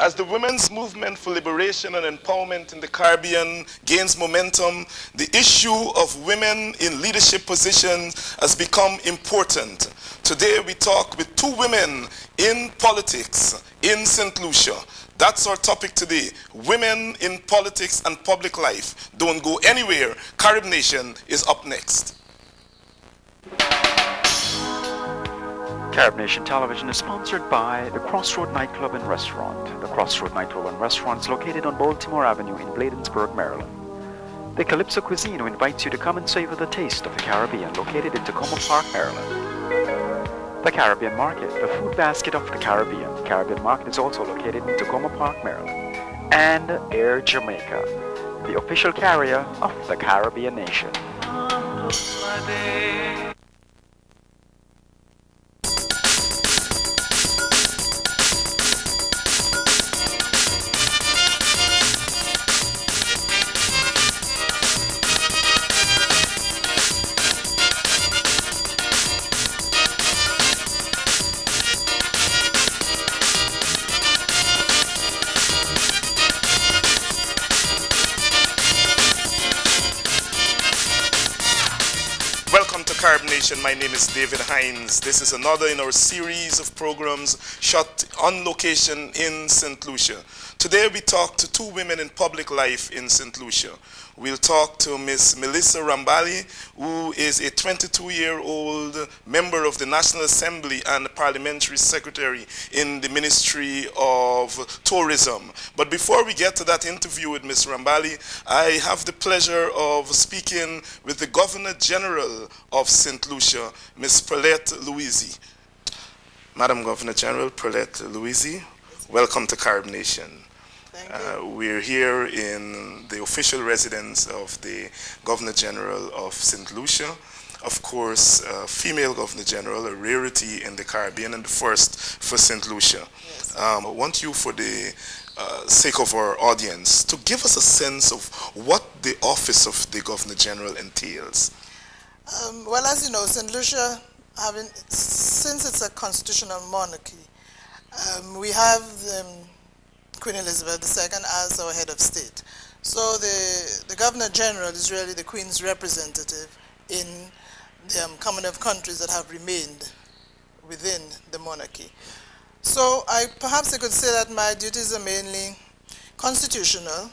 As the women's movement for liberation and empowerment in the Caribbean gains momentum, the issue of women in leadership positions has become important. Today we talk with two women in politics in St. Lucia. That's our topic today, women in politics and public life. Don't go anywhere. CaribNation is up next. CaribNation Television is sponsored by the Crossroad Nightclub and Restaurant. The Crossroad Nightclub and Restaurant is located on Baltimore Avenue in Bladensburg, Maryland. The Calypso Cuisine invites you to come and savor the taste of the Caribbean, located in Tacoma Park, Maryland. The Caribbean Market, the food basket of the Caribbean. The Caribbean Market is also located in Tacoma Park, Maryland. And Air Jamaica, the official carrier of the Caribbean nation. CaribNation. My name is David Hinds. This is another in our series of programs shot on location in St. Lucia. Today we talk to two women in public life in St. Lucia. We'll talk to Ms. Menisa Rambally, who is a 22-year-old member of the National Assembly and Parliamentary Secretary in the Ministry of Tourism. But before we get to that interview with Ms. Rambally, I have the pleasure of speaking with the Governor General of St. Lucia, Ms. Pearlette Louisy. Madam Governor General Pearlette Louisy, welcome to CaribNation. We're here in the official residence of the Governor General of St. Lucia. Of course, female Governor General, a rarity in the Caribbean and the first for St. Lucia. Yes. I want you, for the sake of our audience, to give us a sense of what the office of the Governor General entails. Well, as you know, St. Lucia, since it's a constitutional monarchy, we have Queen Elizabeth II as our head of state. So the Governor General is really the Queen's representative in the Commonwealth of countries that have remained within the monarchy. So perhaps I could say that my duties are mainly constitutional,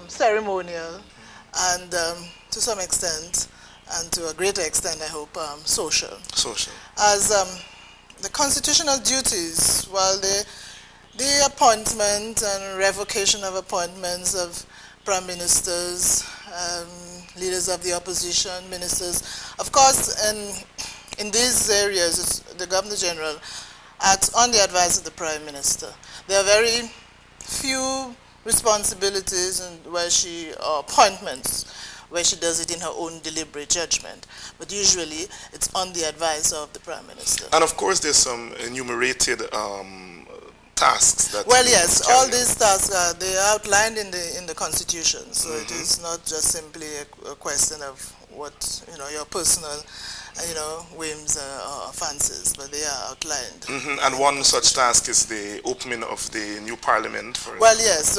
ceremonial, and to some extent, and to a greater extent, I hope, social. Social. As the constitutional duties, well, the appointment and revocation of appointments of prime ministers, leaders of the opposition, ministers. Of course, in these areas, the Governor General acts on the advice of the Prime Minister. There are very few responsibilities or appointments where she does it in her own deliberate judgment. But usually, it's on the advice of the Prime Minister. And of course, there's some enumerated tasks that. Well, yes, all these tasks they are outlined in the Constitution. So it is not just simply a question of what your personal, whims or fancies, but they are outlined. And one such task is the opening of the new Parliament. Well, yes.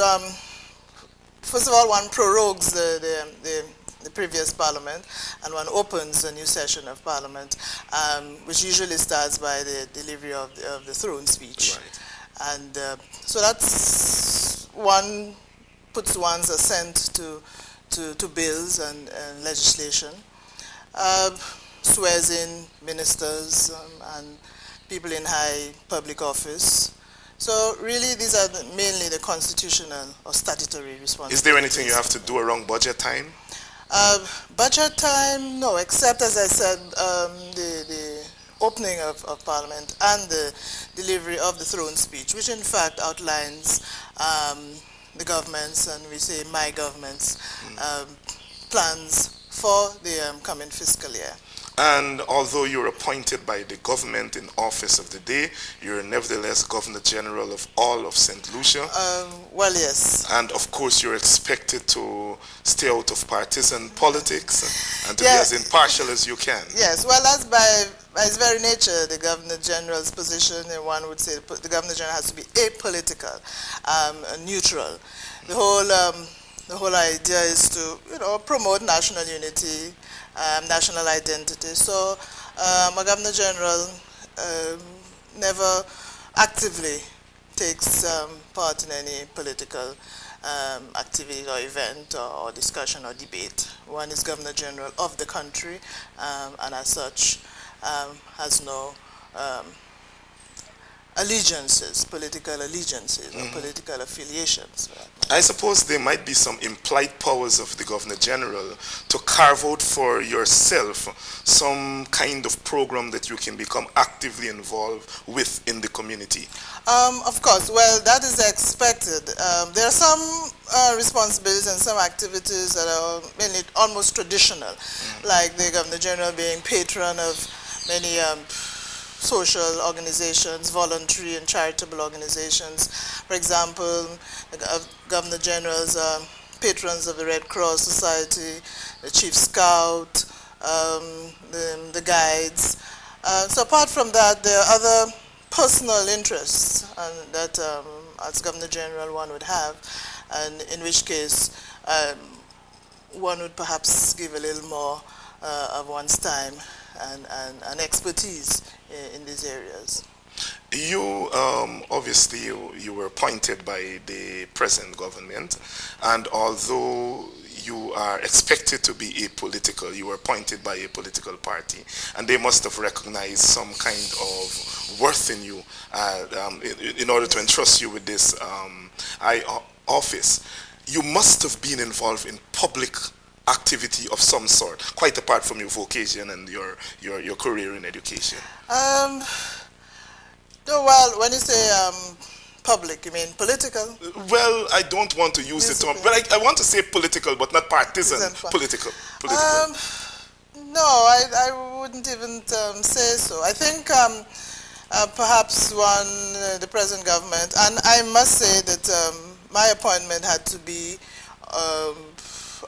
First of all, one prorogues the previous Parliament, and one opens a new session of Parliament, which usually starts by the delivery of the throne speech. Right. And so that's one puts one's assent to bills and legislation, swears in ministers and people in high public office. So really these are mainly the constitutional or statutory responsibilities. Is there anything you have to do around budget time? Budget time, no, except, as I said, the opening of Parliament and the delivery of the throne speech, which in fact outlines the government's, and we say my government's, plans for the coming fiscal year. And although you're appointed by the government in office of the day, you're nevertheless Governor General of all of St. Lucia. Well, yes. And of course, you're expected to stay out of partisan politics and to be as impartial as you can. Yes, well, as by by its very nature, the Governor General's position, and one would say the Governor General has to be apolitical, neutral. The whole idea is to, promote national unity, national identity. So a Governor General never actively takes part in any political activity or event or discussion or debate. One is Governor General of the country, and as such has no allegiances, political allegiances, or political affiliations. I suppose there might be some implied powers of the Governor General to carve out for yourself some kind of program that you can become actively involved with in the community. Of course, well, that is expected. There are some responsibilities and some activities that are mainly almost traditional, like the Governor General being patron of many social organizations, voluntary and charitable organizations. For example, the Governor Generals are patrons of the Red Cross Society, the Chief Scout, the Guides. So apart from that, there are other personal interests that as Governor General one would have, and in which case one would perhaps give a little more of one's time and expertise in these areas. You, obviously, you were appointed by the present government, and although you are expected to be apolitical, you were appointed by a political party, and they must have recognized some kind of worth in you in order to entrust you with this office. You must have been involved in public activity of some sort, quite apart from your vocation and your career in education. Well, when you say public, you mean political? Well, I don't want to use the term, but I want to say political, but not partisan. Political. No, I wouldn't even say so. I think perhaps the present government, and I must say that my appointment had to be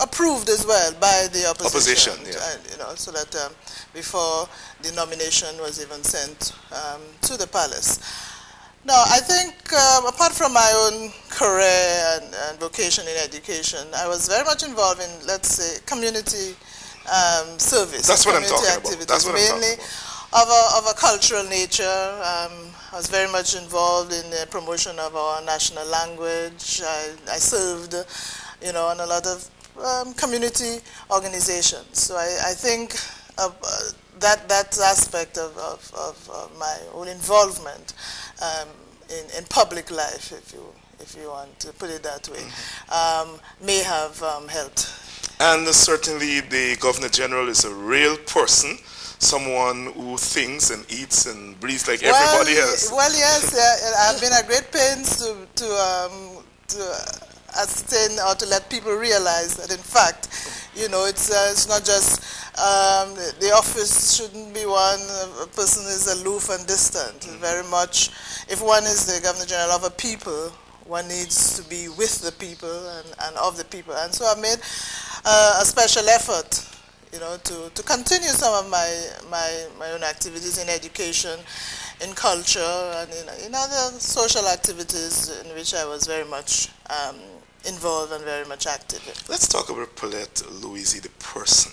approved as well by the opposition, yeah. So that before the nomination was even sent to the palace. No, I think apart from my own career and vocation in education, I was very much involved in, let's say, community service. That's what I'm talking about. That's what mainly of a cultural nature. I was very much involved in the promotion of our national language. I served, on a lot of community organizations. So I think that aspect of my own involvement in public life, if you want to put it that way, may have helped. And certainly the Governor General is a real person, someone who thinks and eats and breathes like everybody else. Well, yes, I've been at great pains to ascertain or to let people realize that, in fact, it's not just the office shouldn't be one a person is aloof and distant. Very much, if one is the Governor General of a people, one needs to be with the people and of the people. And so I made a special effort, to continue some of my own activities in education, in culture, and in other social activities in which I was very much involved and very much active. Let's talk about Pearlette Louisy, the person.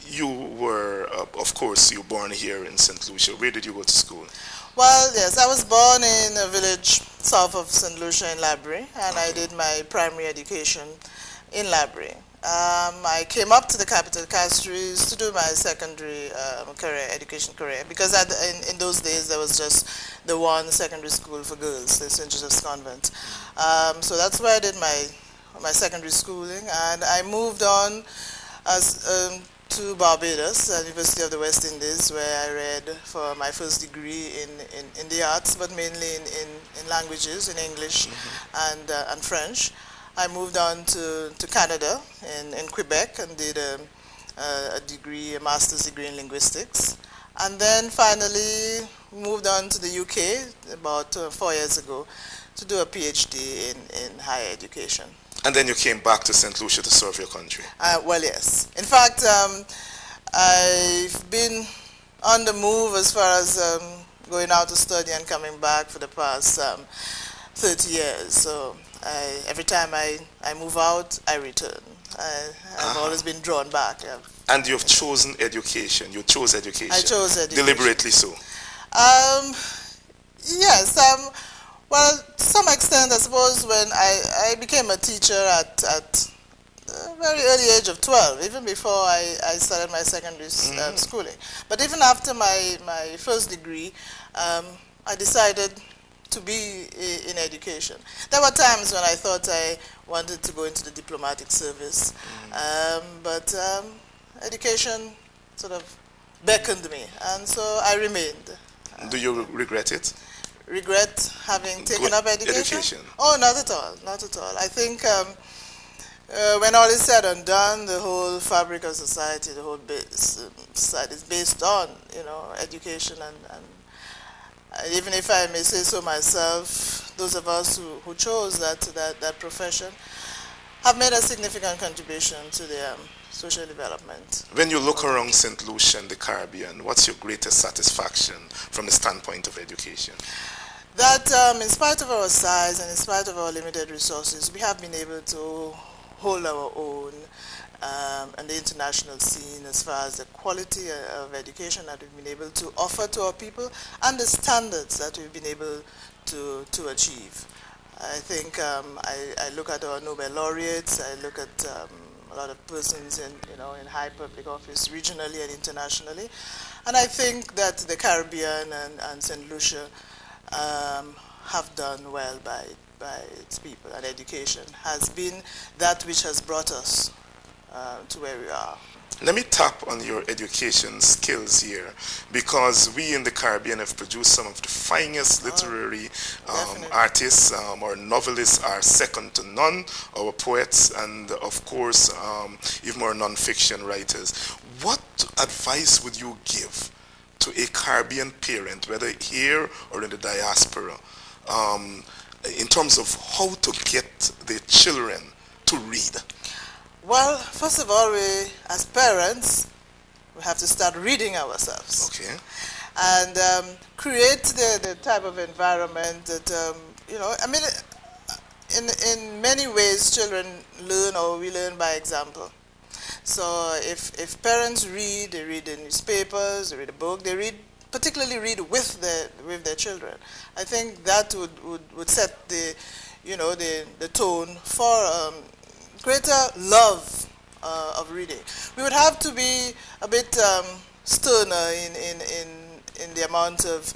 You were, of course, you were born here in St. Lucia. Where did you go to school? Well, yes, I was born in a village south of St. Lucia in Labrie, and I did my primary education in Labrie. I came up to the capital, Castries, to do my secondary education career, because in those days there was just the one secondary school for girls, the St. Joseph's Convent. So that's where I did my secondary schooling, and I moved on to Barbados, University of the West Indies, where I read for my first degree in the arts, but mainly in languages, in English and French. I moved on to Canada, in Quebec, and did a master's degree in linguistics. And then finally moved on to the UK about 4 years ago to do a PhD in higher education. And then you came back to St. Lucia to serve your country? Well, yes. In fact, I've been on the move as far as going out to study and coming back for the past 30 years. So every time I move out, I return. I've always been drawn back. Yeah. And you've chosen education. You chose education. I chose education. Deliberately so. Yes. Well, to some extent, I suppose when I became a teacher at a very early age of 12, even before I started my secondary schooling. But even after my first degree, I decided to be in education. There were times when I thought I wanted to go into the diplomatic service, but education sort of beckoned me, and so I remained. Do you regret it? Regret having taken up education? Oh, not at all, not at all. I think when all is said and done, the whole fabric of society, the whole society is based on, you know, education, and even if I may say so myself, those of us who chose that profession have made a significant contribution to their social development. When you look around St. Lucia and the Caribbean, what's your greatest satisfaction from the standpoint of education? That in spite of our size and in spite of our limited resources, we have been able to hold our own on the international scene as far as the quality of education that we've been able to offer to our people and the standards that we've been able to achieve. I think I look at our Nobel laureates, I look at a lot of persons in high public office regionally and internationally, and I think that the Caribbean and St. Lucia have done well by its people, and education has been that which has brought us to where we are. Let me tap on your education skills here, because we in the Caribbean have produced some of the finest literary artists. Our novelists are second to none, our poets, and of course even our non-fiction writers. What advice would you give to a Caribbean parent, whether here or in the diaspora, in terms of how to get their children to read? Well, first of all, we, as parents, we have to start reading ourselves. Okay. And create the type of environment that, I mean, in many ways, children learn, or we learn by example. So if parents read, they read the newspapers, they read a book, they particularly read with their children. I think that would set the tone for greater love of reading. We would have to be a bit sterner in the amount of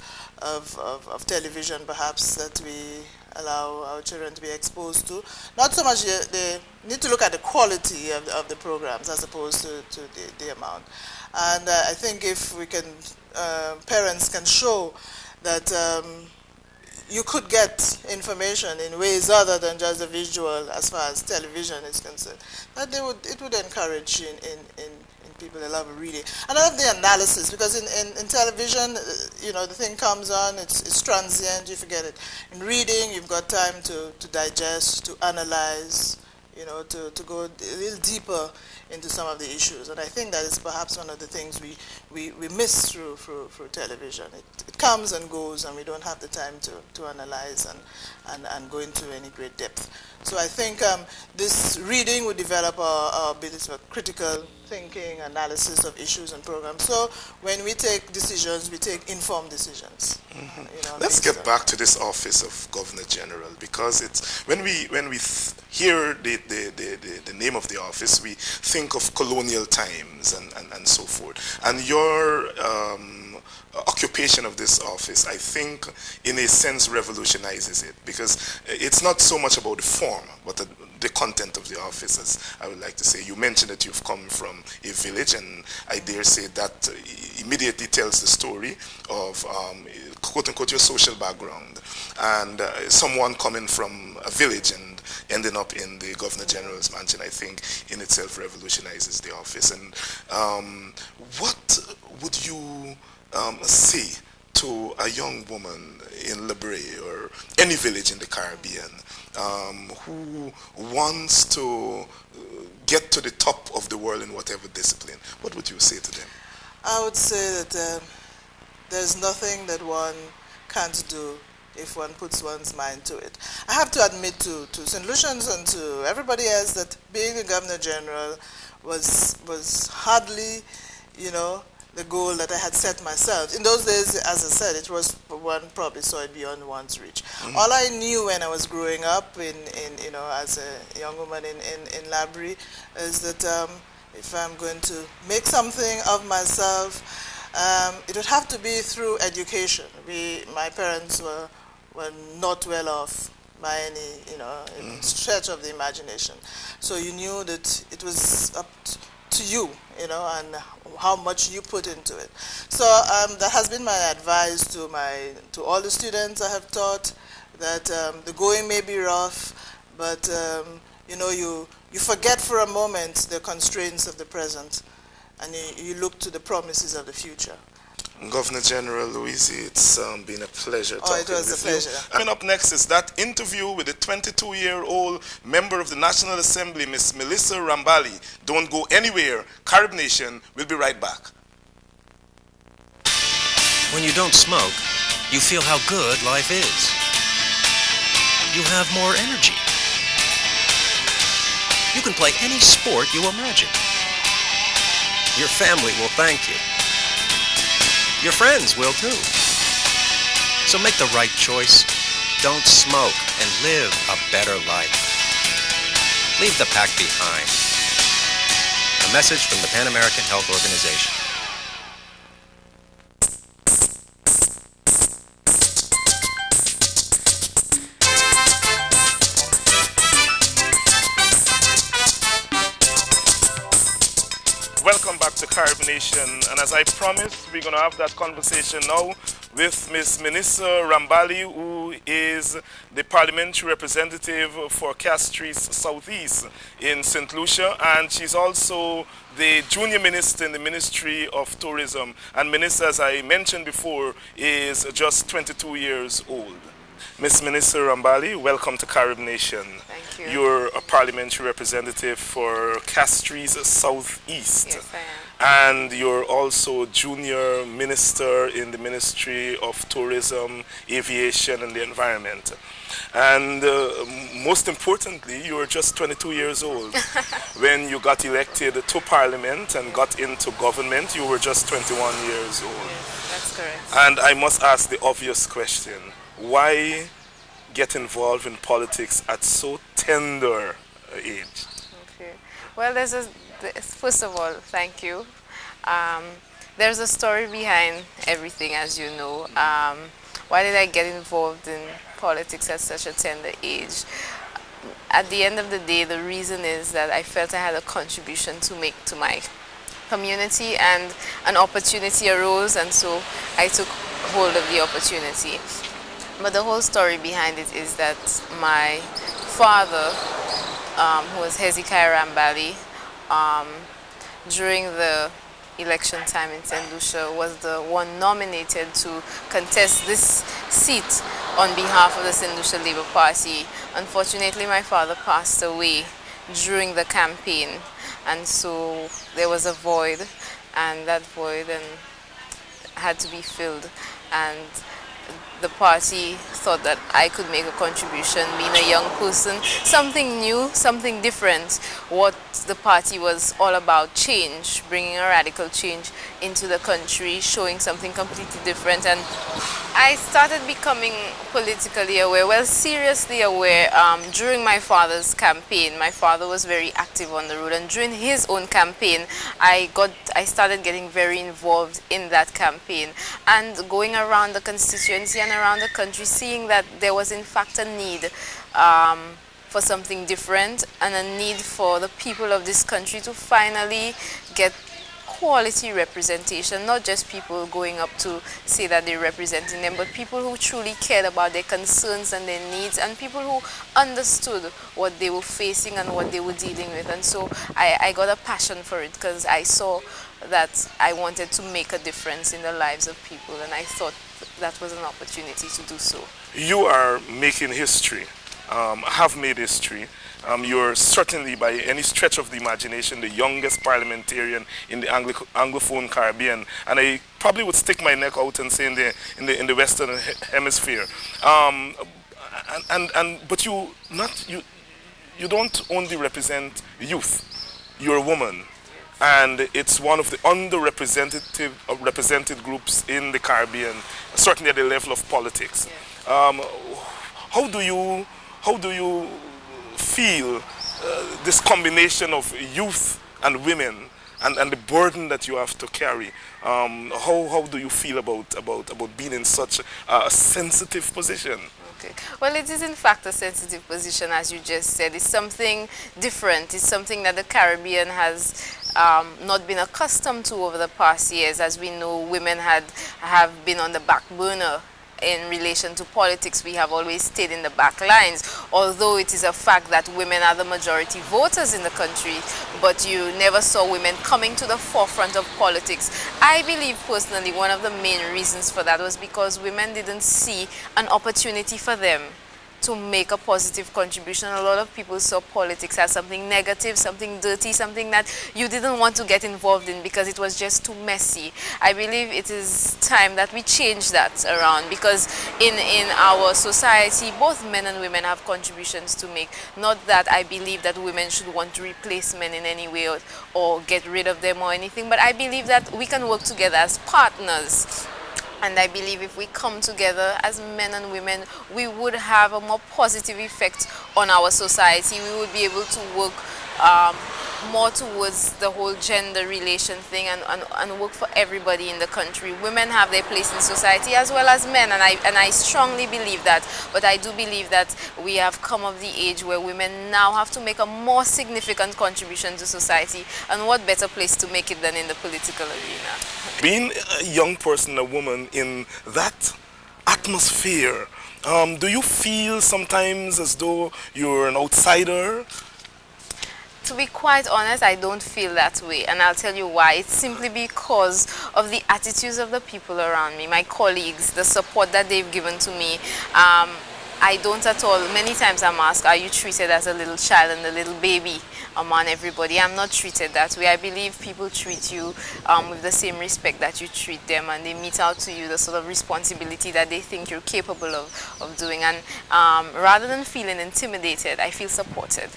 television, perhaps, that we allow our children to be exposed to. Not so much, they need to look at the quality of the programs as opposed to the amount. And I think if we can, parents can show that you could get information in ways other than just the visual as far as television is concerned, that it would encourage in people a love of reading. And I love the analysis, because in television, the thing comes on, it's transient, you forget it. In reading, you've got time to digest, to analyze, to go a little deeper into some of the issues. And I think that is perhaps one of the things we miss through television. It comes and goes, and we don't have the time to analyze and go into any great depth. So I think this reading would develop our ability for critical thinking, analysis of issues and programs. So when we take decisions, we take informed decisions. Let's get back to this office of Governor General, because it's when we hear the name of the office, we think of colonial times and so forth. And your occupation of this office, I think, in a sense, revolutionizes it, because it's not so much about the form, but the content of the office, as I would like to say. You mentioned that you've come from a village, and I dare say that immediately tells the story of, quote-unquote, your social background. And someone coming from a village and ending up in the Governor General's mansion, I think, in itself revolutionizes the office. And what would you say to a young woman in Libre or any village in the Caribbean who wants to get to the top of the world in whatever discipline, what would you say to them? I would say that there's nothing that one can't do if one puts one's mind to it. I have to admit to St. Lucians and to everybody else that being a Governor General was hardly, you know, the goal that I had set myself. In those days, as I said, it was one probably saw it beyond one's reach. Mm-hmm. All I knew when I was growing up in you know, as a young woman in Library is that if I'm going to make something of myself, it would have to be through education. My parents were not well off by any, you know, stretch of the imagination. So you knew that it was up to you, you know, and how much you put into it. So that has been my advice to all the students I have taught, that the going may be rough, but you know, you forget for a moment the constraints of the present, and you look to the promises of the future. Governor General Louisy, it's been a pleasure talking with you. It was a pleasure. Coming up next is that interview with the 22-year-old member of the National Assembly, Ms. Menisa Rambally. Don't go anywhere. Carib Nation will be right back. When you don't smoke, you feel how good life is. You have more energy. You can play any sport you imagine. Your family will thank you. Your friends will too. So make the right choice. Don't smoke and live a better life. Leave the pack behind. A message from the Pan American Health Organization. Welcome back to Carib Nation, and as I promised, we're going to have that conversation now with Ms. Menisa Rambally, who is the parliamentary representative for Castries Southeast in St. Lucia, and she's also the junior minister in the Ministry of Tourism. And Menisa, as I mentioned before, is just 22 years old. Ms. Menisa Rambally, welcome to Carib Nation. Thank you. You're a parliamentary representative for Castries Southeast. Yes, I am. And you're also junior minister in the Ministry of Tourism, Aviation and the Environment. And most importantly, you were just 22 years old. When you got elected to Parliament and got into government, you were just 21 years old. Yes, that's correct. And I must ask the obvious question. Why get involved in politics at so tender age? Okay. Well, first of all, thank you. There's a story behind everything, as you know. Why did I get involved in politics at such a tender age? At the end of the day, the reason is that I felt I had a contribution to make to my community, and an opportunity arose, and so I took hold of the opportunity. But the whole story behind it is that my father, who was Hezekiah Rambally, during the election time in St. Lucia, was the one nominated to contest this seat on behalf of the St. Lucia Labour Party. Unfortunately, my father passed away during the campaign, and so there was a void, and that void had to be filled. And the party thought that I could make a contribution, being a young person, something new, something different. What the party was all about, change, bringing a radical change into the country, showing something completely different. And I started becoming politically aware, well, seriously aware, during my father's campaign. My father was very active on the road, and during his own campaign, I started getting very involved in that campaign, and going around the constituency and around the country, seeing that there was in fact a need for something different, and a need for the people of this country to finally get quality representation, not just people going up to say that they're representing them, but people who truly cared about their concerns and their needs, and people who understood what they were facing and what they were dealing with. And so I got a passion for it, because I saw that I wanted to make a difference in the lives of people, and I thought that was an opportunity to do so. You are making history, have made history. You're certainly, by any stretch of the imagination, the youngest parliamentarian in the Anglophone Caribbean, and I probably would stick my neck out and say in the Western Hemisphere. But you don't only represent youth. You're a woman, and it's one of the underrepresented groups in the Caribbean, certainly at the level of politics. How do you feel this combination of youth and women and the burden that you have to carry? How do you feel about being in such a sensitive position? Okay. Well, it is in fact a sensitive position, as you just said. It's something different. It's something that the Caribbean has not been accustomed to over the past years. As we know, women have been on the back burner in relation to politics. We have always stayed in the back lines, although it is a fact that women are the majority voters in the country, but you never saw women coming to the forefront of politics. I believe personally one of the main reasons for that was because women didn't see an opportunity for them to make a positive contribution. A lot of people saw politics as something negative, something dirty, something that you didn't want to get involved in because it was just too messy. I believe it is time that we change that around, because in our society, both men and women have contributions to make. Not that I believe that women should want to replace men in any way or get rid of them or anything, but I believe that we can work together as partners. And I believe if we come together as men and women, we would have a more positive effect on our society. We would be able to work more towards the whole gender relation thing and work for everybody in the country. Women have their place in society as well as men, and I strongly believe that. But I do believe that we have come of the age where women now have to make a more significant contribution to society, and what better place to make it than in the political arena. Being a young person, a woman in that atmosphere, do you feel sometimes as though you're an outsider? To be quite honest, I don't feel that way, and I'll tell you why. It's simply because of the attitudes of the people around me, my colleagues, the support that they've given to me. I don't at all. Many times I'm asked, are you treated as a little child and a little baby among everybody? I'm not treated that way. I believe people treat you with the same respect that you treat them, and they mete out to you the sort of responsibility that they think you're capable of doing. And rather than feeling intimidated, I feel supported.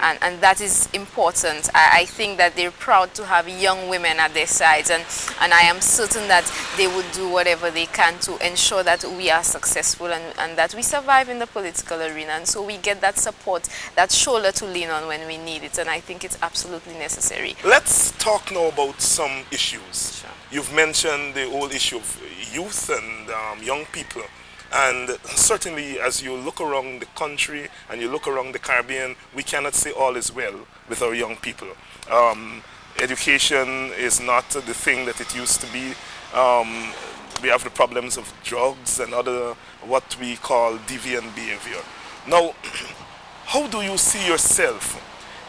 And that is important. I think that they're proud to have young women at their sides, and I am certain that they would do whatever they can to ensure that we are successful and that we survive in the political arena, and so we get that support, that shoulder to lean on when we need it, and I think it's absolutely necessary. Let's talk now about some issues. Sure. You've mentioned the whole issue of youth and young people, and certainly as you look around the country and you look around the Caribbean, we cannot say all is well with our young people. Education is not the thing that it used to be. We have the problems of drugs and other what we call deviant behavior. Now, how do you see yourself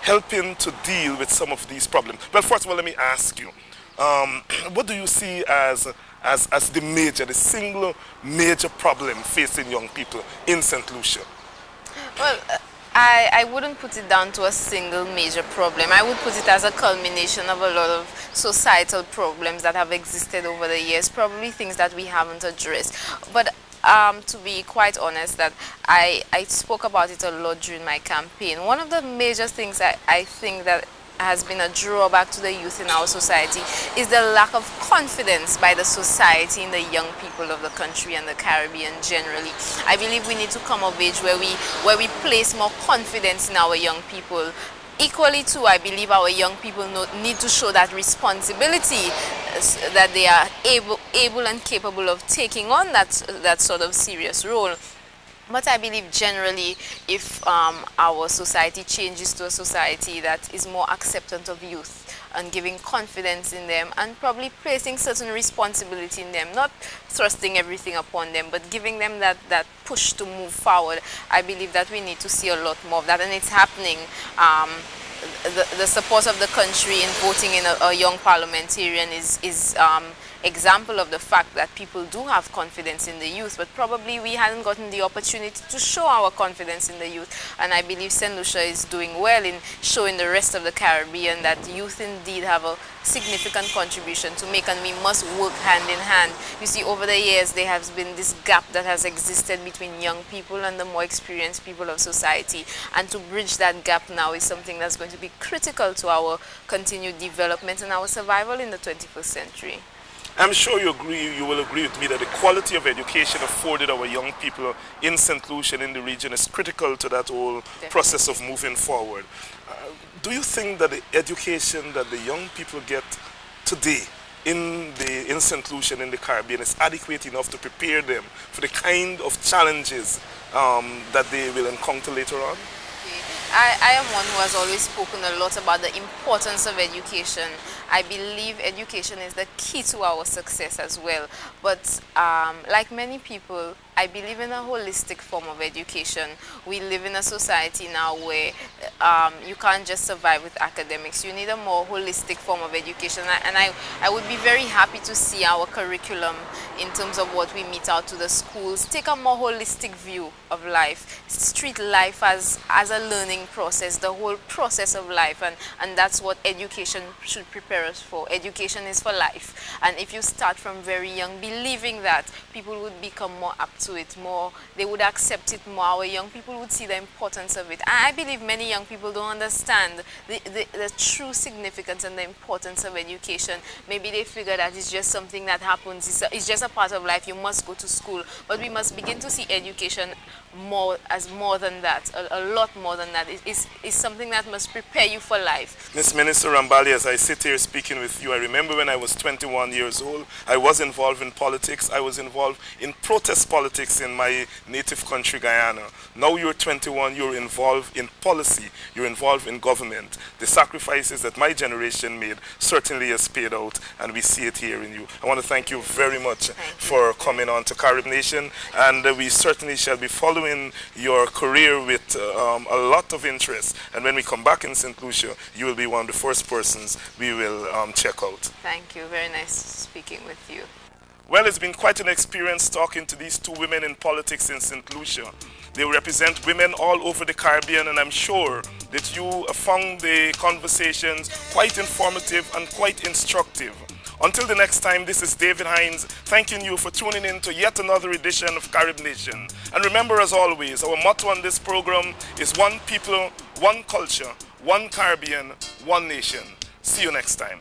helping to deal with some of these problems? Well, first of all, let me ask you, what do you see as the single major problem facing young people in St. Lucia? Well, I wouldn't put it down to a single major problem. I would put it as a culmination of a lot of societal problems that have existed over the years, probably things that we haven't addressed. But to be quite honest, that I spoke about it a lot during my campaign. One of the major things I think that has been a drawback to the youth in our society is the lack of confidence by the society in the young people of the country and the Caribbean generally. I believe we need to come of age where we place more confidence in our young people. Equally too, I believe our young people need to show that responsibility, that they are able and capable of taking on that sort of serious role. But I believe generally, if our society changes to a society that is more acceptant of youth and giving confidence in them and probably placing certain responsibility in them, not thrusting everything upon them, but giving them that push to move forward, I believe that we need to see a lot more of that, and it's happening. The support of the country in voting in a young parliamentarian is example of the fact that people do have confidence in the youth, but probably we hadn't gotten the opportunity to show our confidence in the youth. And I believe St. Lucia is doing well in showing the rest of the Caribbean that youth indeed have a significant contribution to make, and we must work hand in hand. You see, over the years there has been this gap that has existed between young people and the more experienced people of society, and to bridge that gap now is something that's going to be critical to our continued development and our survival in the 21st century. I'm sure you will agree with me that the quality of education afforded our young people in St. Lucia and in the region is critical to that whole process of moving forward. Do you think that the education that the young people get today in St. Lucia and in the Caribbean is adequate enough to prepare them for the kind of challenges that they will encounter later on? I am one who has always spoken a lot about the importance of education. I believe education is the key to our success as well. But like many people, I believe in a holistic form of education. We live in a society now where you can't just survive with academics. You need a more holistic form of education. And I would be very happy to see our curriculum in terms of what we meet out to the schools take a more holistic view of life. Treat life as a learning process, the whole process of life. And that's what education should prepare us for. Education is for life. And if you start from very young believing that, people would become more apt to it, more, they would accept it more. Our young people would see the importance of it. I believe many young people don't understand the true significance and the importance of education. Maybe they figure that it's just something that happens, it's just a part of life, you must go to school. But we must begin to see education more than that, a lot more than that. It's something that must prepare you for life. Ms. Minister Rambally, as I sit here speaking with you, I remember when I was 21 years old, I was involved in politics. I was involved in protest politics in my native country, Guyana. Now you're 21, you're involved in policy, you're involved in government. The sacrifices that my generation made certainly has paid out, and we see it here in you. I want to thank you very much for coming on to Carib Nation, and we certainly shall be following your career with a lot of interest. And when we come back in St. Lucia, you will be one of the first persons we will check out. Thank you. Very nice speaking with you. Well, it's been quite an experience talking to these two women in politics in St. Lucia. They represent women all over the Caribbean, and I'm sure that you found the conversations quite informative and quite instructive. Until the next time, this is David Hinds thanking you for tuning in to yet another edition of Carib Nation. And remember, as always, our motto on this program is one people, one culture, one Caribbean, one nation. See you next time.